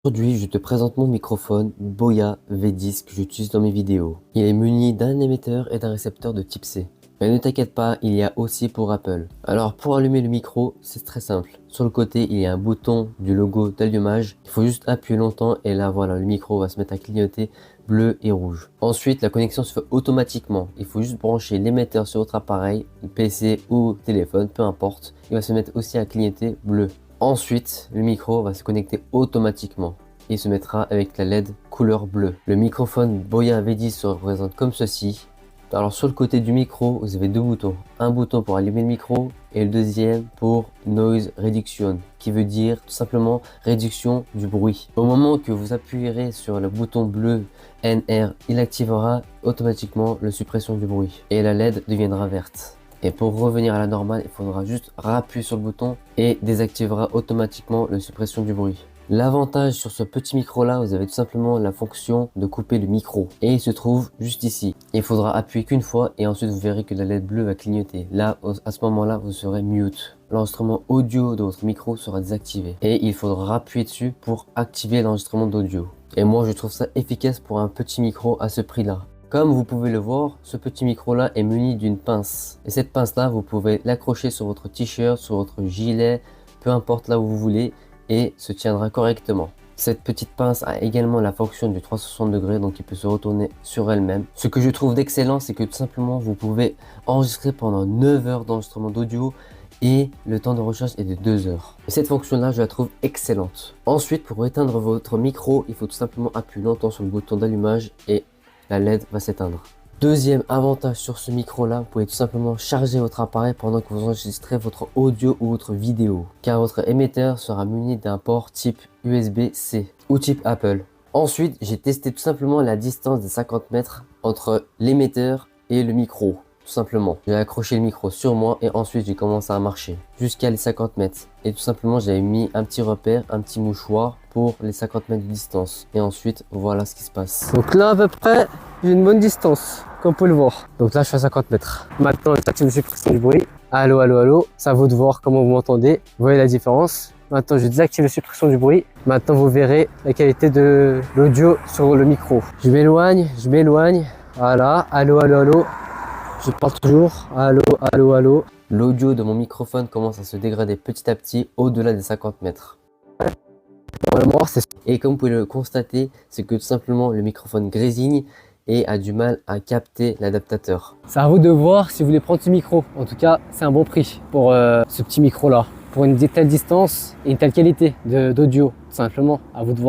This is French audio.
Aujourd'hui, je te présente mon microphone Boya V10 que j'utilise dans mes vidéos. Il est muni d'un émetteur et d'un récepteur de type C. Mais ne t'inquiète pas, il y a aussi pour Apple. Alors pour allumer le micro, c'est très simple. Sur le côté, il y a un bouton du logo d'allumage. Il faut juste appuyer longtemps et là voilà, le micro va se mettre à clignoter bleu et rouge. Ensuite, la connexion se fait automatiquement. Il faut juste brancher l'émetteur sur votre appareil, PC ou téléphone, peu importe. Il va se mettre aussi à clignoter bleu. Ensuite, le micro va se connecter automatiquement et se mettra avec la LED couleur bleue. Le microphone Boya V10 se représente comme ceci. Alors sur le côté du micro, vous avez deux boutons. Un bouton pour allumer le micro et le deuxième pour Noise Reduction, qui veut dire tout simplement réduction du bruit. Au moment que vous appuierez sur le bouton bleu NR, il activera automatiquement la suppression du bruit et la LED deviendra verte. Et pour revenir à la normale, il faudra juste appuyer sur le bouton et désactivera automatiquement la suppression du bruit. L'avantage sur ce petit micro là, vous avez tout simplement la fonction de couper le micro et il se trouve juste ici. Il faudra appuyer qu'une fois et ensuite vous verrez que la LED bleue va clignoter. Là, à ce moment là, vous serez mute. L'enregistrement audio de votre micro sera désactivé et il faudra appuyer dessus pour activer l'enregistrement d'audio. Et moi, je trouve ça efficace pour un petit micro à ce prix là. Comme vous pouvez le voir, ce petit micro là est muni d'une pince. Et cette pince là, vous pouvez l'accrocher sur votre t-shirt, sur votre gilet, peu importe là où vous voulez et se tiendra correctement. Cette petite pince a également la fonction du 360 degrés, donc il peut se retourner sur elle-même. Ce que je trouve d'excellent, c'est que tout simplement vous pouvez enregistrer pendant 9 heures d'enregistrement d'audio et le temps de recharge est de 2 heures. Et cette fonction là, je la trouve excellente. Ensuite, pour éteindre votre micro, il faut tout simplement appuyer longtemps sur le bouton d'allumage et la LED va s'éteindre. Deuxième avantage sur ce micro là, vous pouvez tout simplement charger votre appareil pendant que vous enregistrez votre audio ou votre vidéo, car votre émetteur sera muni d'un port type USB-C ou type Apple. Ensuite, j'ai testé tout simplement la distance des 50 mètres entre l'émetteur et le micro. Tout simplement, j'ai accroché le micro sur moi et ensuite j'ai commencé à marcher jusqu'à les 50 mètres. Et tout simplement, j'avais mis un petit repère, un petit mouchoir pour les 50 mètres de distance. Et ensuite, voilà ce qui se passe. Donc là, à peu près, j'ai une bonne distance, comme vous pouvez le voir. Donc là, je suis à 50 mètres. Maintenant, je me suis suppression du bruit. Allô, allô, allô. Ça vaut de voir comment vous m'entendez. Vous voyez la différence. Maintenant, je désactive la suppression du bruit. Maintenant, vous verrez la qualité de l'audio sur le micro. Je m'éloigne, je m'éloigne. Voilà. Allô, allô, allô. Je parle toujours. Allô, allô, allô. L'audio de mon microphone commence à se dégrader petit à petit au-delà des 50 mètres. Et comme vous pouvez le constater, c'est que tout simplement le microphone grésigne et a du mal à capter l'adaptateur. C'est à vous de voir si vous voulez prendre ce micro. En tout cas, c'est un bon prix pour ce petit micro là. Pour une telle distance et une telle qualité d'audio, tout simplement, à vous de voir.